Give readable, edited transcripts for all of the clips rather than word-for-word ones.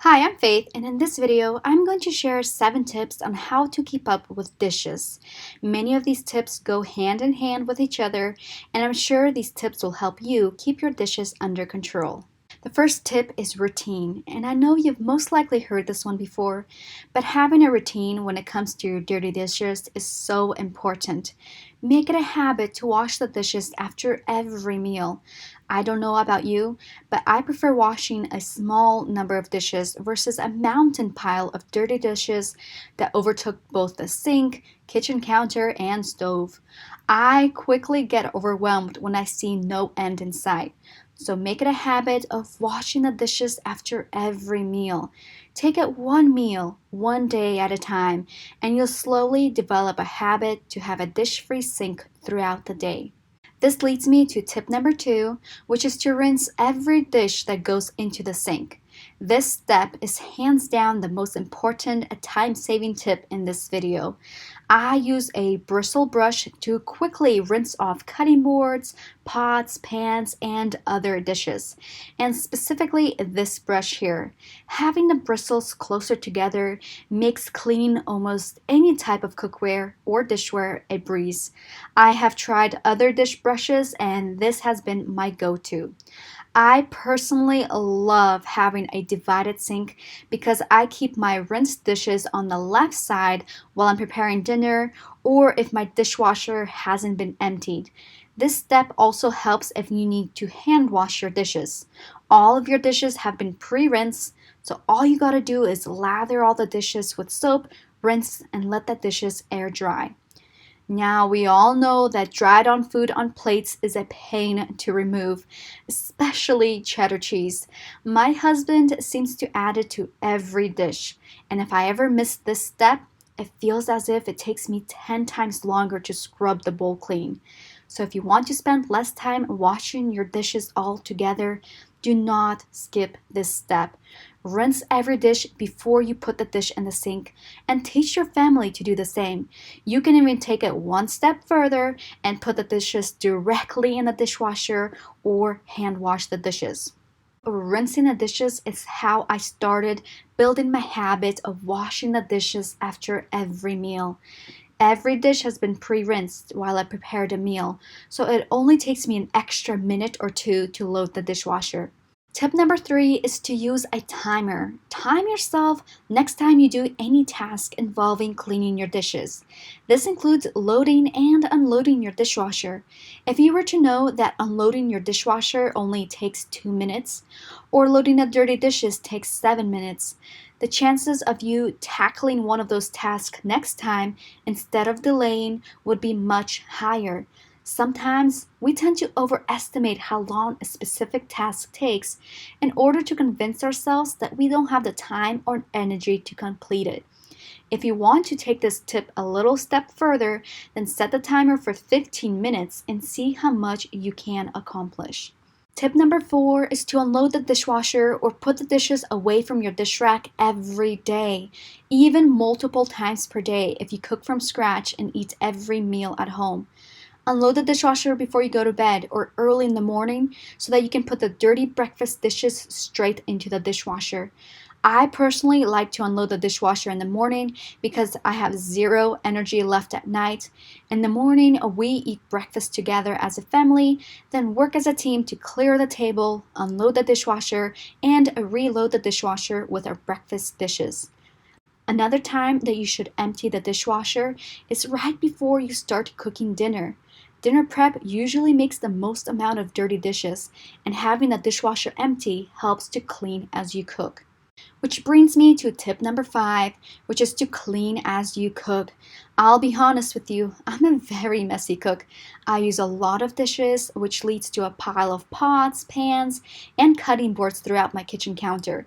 Hi, I'm Faith, and in this video, I'm going to share 7 tips on how to keep up with dishes. Many of these tips go hand in hand with each other, and I'm sure these tips will help you keep your dishes under control. The first tip is routine, and I know you've most likely heard this one before, but having a routine when it comes to your dirty dishes is so important. Make it a habit to wash the dishes after every meal. I don't know about you, but I prefer washing a small number of dishes versus a mountain pile of dirty dishes that overtook both the sink, kitchen counter, and stove. I quickly get overwhelmed when I see no end in sight. So make it a habit of washing the dishes after every meal. Take it one meal, one day at a time, and you'll slowly develop a habit to have a dish-free sink throughout the day. This leads me to tip number 2, which is to rinse every dish that goes into the sink. This step is hands down the most important time-saving tip in this video. I use a bristle brush to quickly rinse off cutting boards, pots, pans, and other dishes. And specifically this brush here. Having the bristles closer together makes cleaning almost any type of cookware or dishware a breeze. I have tried other dish brushes and this has been my go-to. I personally love having a divided sink because I keep my rinsed dishes on the left side while I'm preparing dinner or if my dishwasher hasn't been emptied. This step also helps if you need to hand wash your dishes. All of your dishes have been pre-rinsed, so all you gotta do is lather all the dishes with soap, rinse, and let the dishes air dry. Now, we all know that dried on food on plates is a pain to remove, especially cheddar cheese. My husband seems to add it to every dish, and if I ever miss this step, it feels as if it takes me 10 times longer to scrub the bowl clean. So if you want to spend less time washing your dishes all together, do not skip this step. Rinse every dish before you put the dish in the sink and teach your family to do the same. You can even take it one step further and put the dishes directly in the dishwasher or hand wash the dishes. Rinsing the dishes is how I started building my habit of washing the dishes after every meal. Every dish has been pre-rinsed while I prepared a meal, so it only takes me an extra minute or two to load the dishwasher. Tip number 3 is to use a timer. Time yourself next time you do any task involving cleaning your dishes. This includes loading and unloading your dishwasher. If you were to know that unloading your dishwasher only takes 2 minutes, or loading the dirty dishes takes 7 minutes, the chances of you tackling one of those tasks next time instead of delaying would be much higher. Sometimes we tend to overestimate how long a specific task takes in order to convince ourselves that we don't have the time or energy to complete it. If you want to take this tip a little step further, then set the timer for 15 minutes and see how much you can accomplish. Tip number 4 is to unload the dishwasher or put the dishes away from your dish rack every day, even multiple times per day if you cook from scratch and eat every meal at home. Unload the dishwasher before you go to bed or early in the morning so that you can put the dirty breakfast dishes straight into the dishwasher. I personally like to unload the dishwasher in the morning because I have zero energy left at night. In the morning, we eat breakfast together as a family, then work as a team to clear the table, unload the dishwasher, and reload the dishwasher with our breakfast dishes. Another time that you should empty the dishwasher is right before you start cooking dinner. Dinner prep usually makes the most amount of dirty dishes, and having the dishwasher empty helps to clean as you cook. Which brings me to tip number 5, which is to clean as you cook. I'll be honest with you, I'm a very messy cook. I use a lot of dishes, which leads to a pile of pots, pans, and cutting boards throughout my kitchen counter.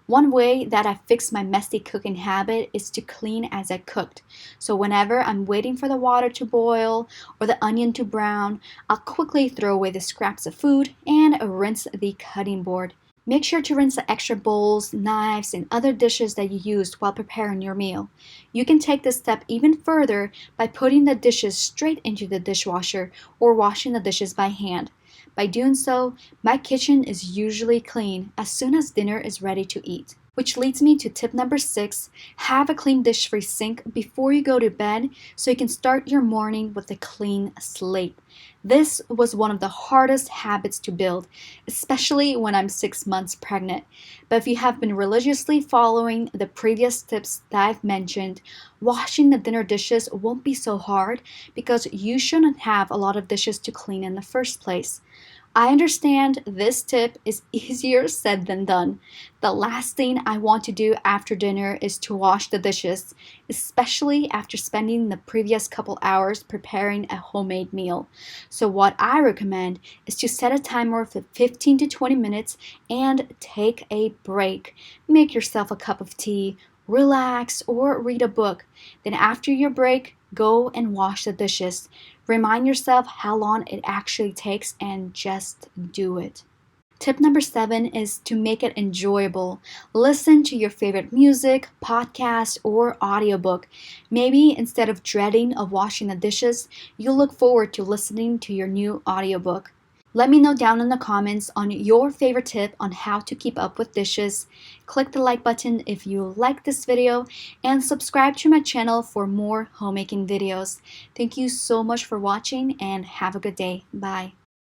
One way that I fix my messy cooking habit is to clean as I cooked. So whenever I'm waiting for the water to boil or the onion to brown, I'll quickly throw away the scraps of food and rinse the cutting board. Make sure to rinse the extra bowls, knives, and other dishes that you used while preparing your meal. You can take this step even further by putting the dishes straight into the dishwasher or washing the dishes by hand. By doing so, my kitchen is usually clean as soon as dinner is ready to eat. Which leads me to tip number 6, have a clean dish-free sink before you go to bed so you can start your morning with a clean slate. This was one of the hardest habits to build, especially when I'm 6 months pregnant. But if you have been religiously following the previous tips that I've mentioned, washing the dinner dishes won't be so hard because you shouldn't have a lot of dishes to clean in the first place. I understand this tip is easier said than done. The last thing I want to do after dinner is to wash the dishes, especially after spending the previous couple hours preparing a homemade meal. So what I recommend is to set a timer for 15 to 20 minutes and take a break. Make yourself a cup of tea, relax, or read a book. Then after your break, go and wash the dishes. Remind yourself how long it actually takes and just do it. Tip number 7 is to make it enjoyable. Listen to your favorite music, podcast, or audiobook. Maybe instead of dreading of washing the dishes, you'll look forward to listening to your new audiobook. Let me know down in the comments on your favorite tip on how to keep up with dishes. Click the like button if you like this video and subscribe to my channel for more homemaking videos. Thank you so much for watching and have a good day. Bye.